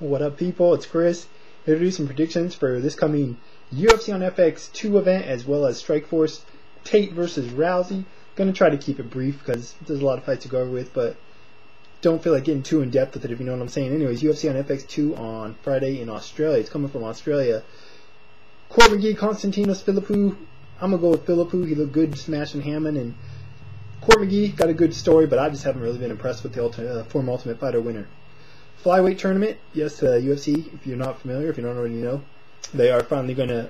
What up, people? It's Chris. Here to do some predictions for this coming UFC on FX 2 event, as well as Strikeforce Tate versus Rousey. Gonna try to keep it brief because there's a lot of fights to go over with, but don't feel like getting too in depth with it, if you know what I'm saying. Anyways, UFC on FX 2 on Friday in Australia. It's coming from Australia. Court McGee, Konstantinos Philippou. I'm gonna go with Philippou. He looked good smashing Hammond, and Court McGee got a good story, but I just haven't really been impressed with the former Ultimate Fighter winner. Flyweight tournament, yes, UFC, if you're not familiar, if you don't already know, they are finally going to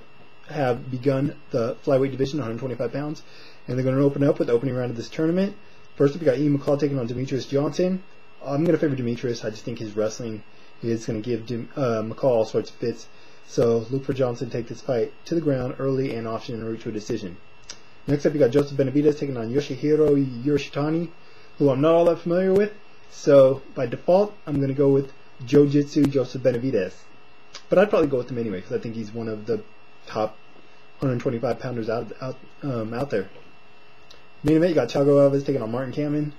have begun the flyweight division, 125 pounds, and they're going to open up with the opening round of this tournament. First up, we got Ian McCall taking on Demetrius Johnson. I'm going to favor Demetrius. I just think his wrestling is going to give McCall all sorts of fits, so look for Johnson to take this fight to the ground early and often en route to a decision. Next up, you got Joseph Benavidez taking on Yoshihiro Yoshitani, who I'm not all that familiar with. So, by default, I'm going to go with Jiu-Jitsu Joseph Benavidez. But I'd probably go with him anyway, because I think he's one of the top 125 pounders out there. Main event, you got Thiago Alves taking on Martin Kamen.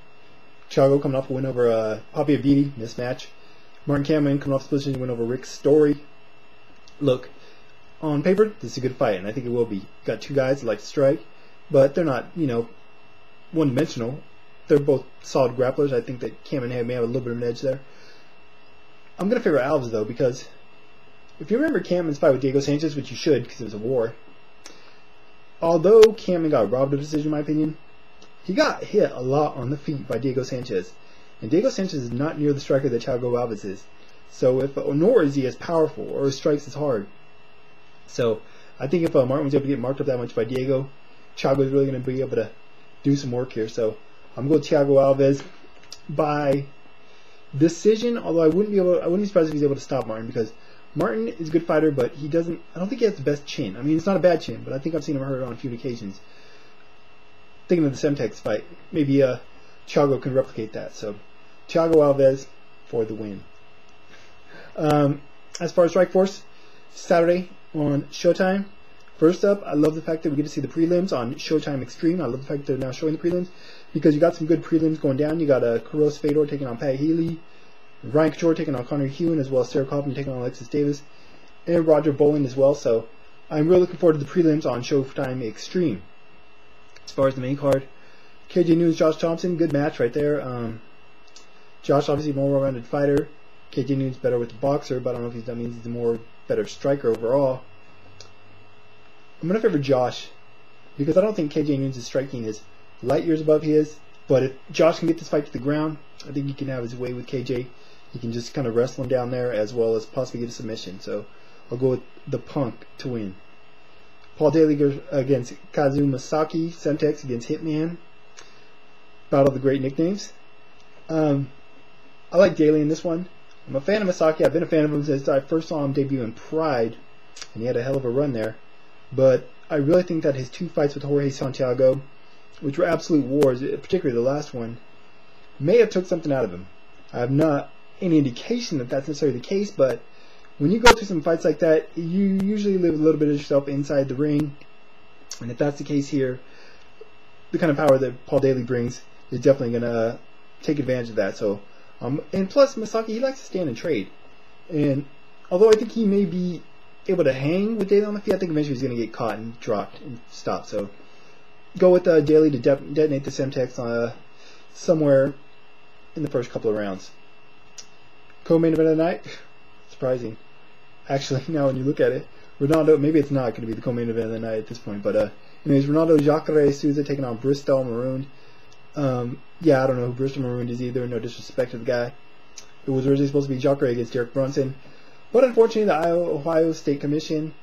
Thiago coming off a win over Papi Abidi, mismatch. Martin Kamen coming off a split decision win over Rick Story. Look, on paper, this is a good fight, and I think it will be. Got two guys that like to strike, but they're not, one-dimensional. They're both solid grapplers. I think that Cam and Hay may have a little bit of an edge there. I'm going to favor Alves, though, because if you remember Cameron's fight with Diego Sanchez, which you should because it was a war, although Cameron got robbed of a decision, in my opinion, he got hit a lot on the feet by Diego Sanchez. And Diego Sanchez is not near the striker that Thiago Alves is. So nor is he as powerful or his strikes as hard. So I think if Martin was able to get marked up that much by Diego, Thiago is really going to be able to do some work here. So I'm going to go Thiago Alves by decision, although I wouldn't be surprised if he's able to stop Martin, because Martin is a good fighter, but I don't think he has the best chin. I mean, it's not a bad chin, but I think I've seen him hurt on a few occasions. Thinking of the Semtex fight, maybe Thiago can replicate that. So Thiago Alves for the win. As far as Strikeforce, Saturday on Showtime. First up, I love the fact that we get to see the prelims on Showtime Extreme. I love the fact that they're now showing the prelims, because you got some good prelims going down. You got Kuros Fedor taking on Pat Healy, Ryan Couture taking on Connor Hewen, as well as Sarah Kaufman taking on Alexis Davis, and Roger Bowling as well. So I'm really looking forward to the prelims on Showtime Extreme. As far as the main card, KJ Noons, Josh Thompson, good match right there. Josh obviously a more well-rounded fighter. KJ Noons better with the boxer, but I don't know if that means he's a more better striker overall. I'm going to favor Josh, because I don't think KJ Noons' striking is light years above his. But if Josh can get this fight to the ground, I think he can have his way with KJ. He can just kind of wrestle him down there, as well as possibly get a submission. So I'll go with the Punk to win. Paul Daly against Kazuma Saki. Semtex against Hitman. Battle of the great nicknames. I like Daly in this one. I'm a fan of Masaki. I've been a fan of him since I first saw him debut in Pride, and he had a hell of a run there. But I really think that his two fights with Jorge Santiago, which were absolute wars, particularly the last one, may have took something out of him. I have not any indication that that's necessarily the case, but when you go through some fights like that, you usually live a little bit of yourself inside the ring. And if that's the case here, the kind of power that Paul Daly brings is definitely going to take advantage of that. So, and plus, Masaki, he likes to stand and trade. And although I think he may be able to hang with Daly on the feet, I think eventually he's going to get caught and dropped and stopped. So go with Daly to detonate the Semtex somewhere in the first couple of rounds. Co-main event of the night, surprising. Actually, now when you look at it, Ronaldo, maybe it's not going to be the co-main event of the night at this point, but anyways, Ronaldo Jacare Souza taking on Bristol Marooned. Yeah, I don't know who Bristol Marooned is either, no disrespect to the guy. It was originally supposed to be Jacare against Derek Brunson, but unfortunately the Ohio State Commission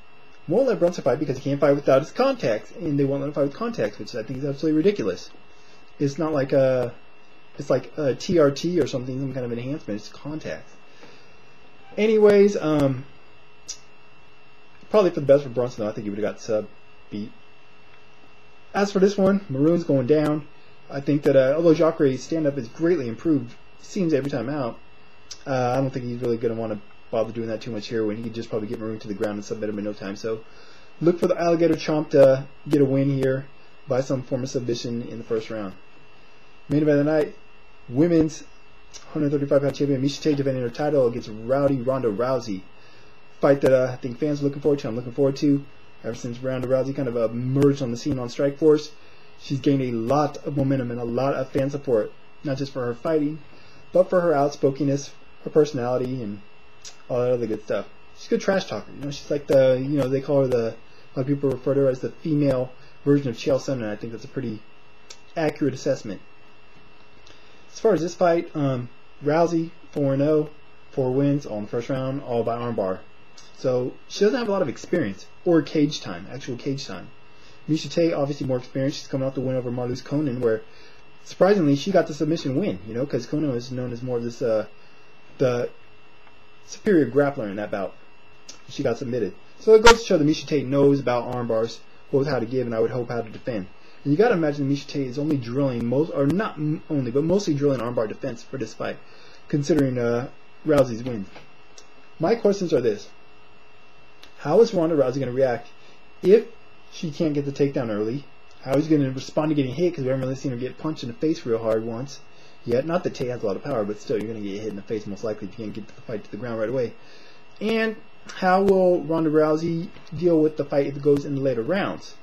won't let Brunson fight because he can't fight without his contacts, and they won't let him fight with contacts, which I think is absolutely ridiculous. It's not like it's like a TRT or something, some kind of enhancement. It's contacts. Anyways, probably for the best for Brunson, though. I think he would have got sub beat. As for this one, Maroon's going down. I think that although Jacare's stand-up is greatly improved, seems every time out, I don't think he's really going to want to bother doing that too much here, when he could just probably get Maroon to the ground and submit him in no time. So look for the Alligator Chomp to get a win here by some form of submission in the first round. Main event of the night, women's 135-pound champion Miesha Tate defending her title against Ronda Rousey. Fight that I think fans are looking forward to. I'm looking forward to. Ever since Ronda Rousey kind of emerged on the scene on Strikeforce, she's gained a lot of momentum and a lot of fan support. Not just for her fighting, but for her outspokenness, her personality, and all that other good stuff. She's a good trash talker. You know, she's like the, you know, they call her the, a lot of people refer to her as the female version of Chael Sonnen, and I think that's a pretty accurate assessment. As far as this fight, Rousey 4-0, 4 wins, all in the first round, all by armbar. So she doesn't have a lot of experience or cage time, actual cage time. Miesha Tate, obviously more experienced. She's coming off the win over Marloes Coenen, where surprisingly she got the submission win. You know, because Coenen was known as more of this the superior grappler in that bout. She got submitted. So it goes to show that Miesha Tate knows about arm bars, both how to give and I would hope how to defend. And you got to imagine Miesha Tate is only drilling not only, but mostly drilling armbar defense for this fight, considering Rousey's win. My questions are this: how is Ronda Rousey going to react if she can't get the takedown early? How is she going to respond to getting hit? Because we haven't really seen her get punched in the face real hard once yet. Not that Tate has a lot of power, but still, you're going to get hit in the face most likely if you can't get the fight to the ground right away. And how will Ronda Rousey deal with the fight if it goes in the later rounds?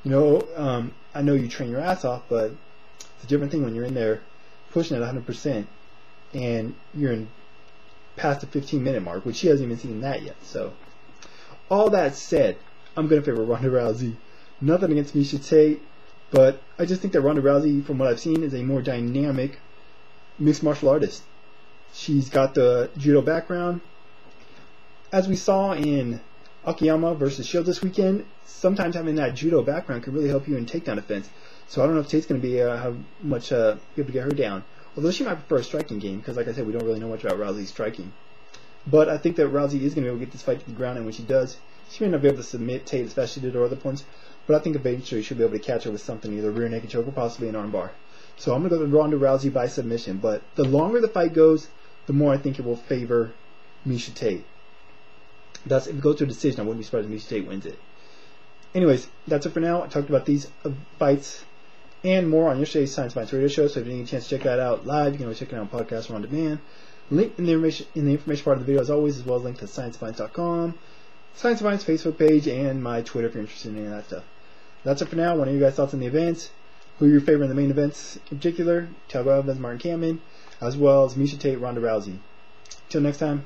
You know, I know you train your ass off, but it's a different thing when you're in there pushing at 100% and you're in past the 15-minute mark, which she hasn't even seen that yet. So, all that said, I'm going to favor Ronda Rousey. Nothing against Miesha Tate, but I just think that Ronda Rousey, from what I've seen, is a more dynamic mixed martial artist. She's got the judo background. As we saw in Akiyama versus Shield this weekend, sometimes having that judo background can really help you in takedown defense. So I don't know if Tate's going to be how much be able to get her down. Although she might prefer a striking game, because like I said, we don't really know much about Rousey's striking. But I think that Rousey is going to be able to get this fight to the ground, and when she does, she may not be able to submit Tate as fast as she did her other points, but I think eventually she'll be able to catch her with something, either rear naked choke or possibly an armbar. So I'm going to go with Ronda Rousey by submission, but the longer the fight goes, the more I think it will favor Miesha Tate. If it goes to a decision, I wouldn't be surprised if Miesha Tate wins it. Anyways, that's it for now. I talked about these fights and more on yesterday's Science Bites radio show, so if you didn't get a chance to check that out live, you can always check it out on podcast or on demand. Link in the information part of the video as always, as well as link to ScienceBinds.com, Science Bites Facebook page, and my Twitter if you're interested in any of that stuff. That's it for now. Want to hear your guys' thoughts on the events, who you're favoring in the main events in particular, Thiago Alves, Martin Kampmann, as well as Miesha Tate, Ronda Rousey. Till next time.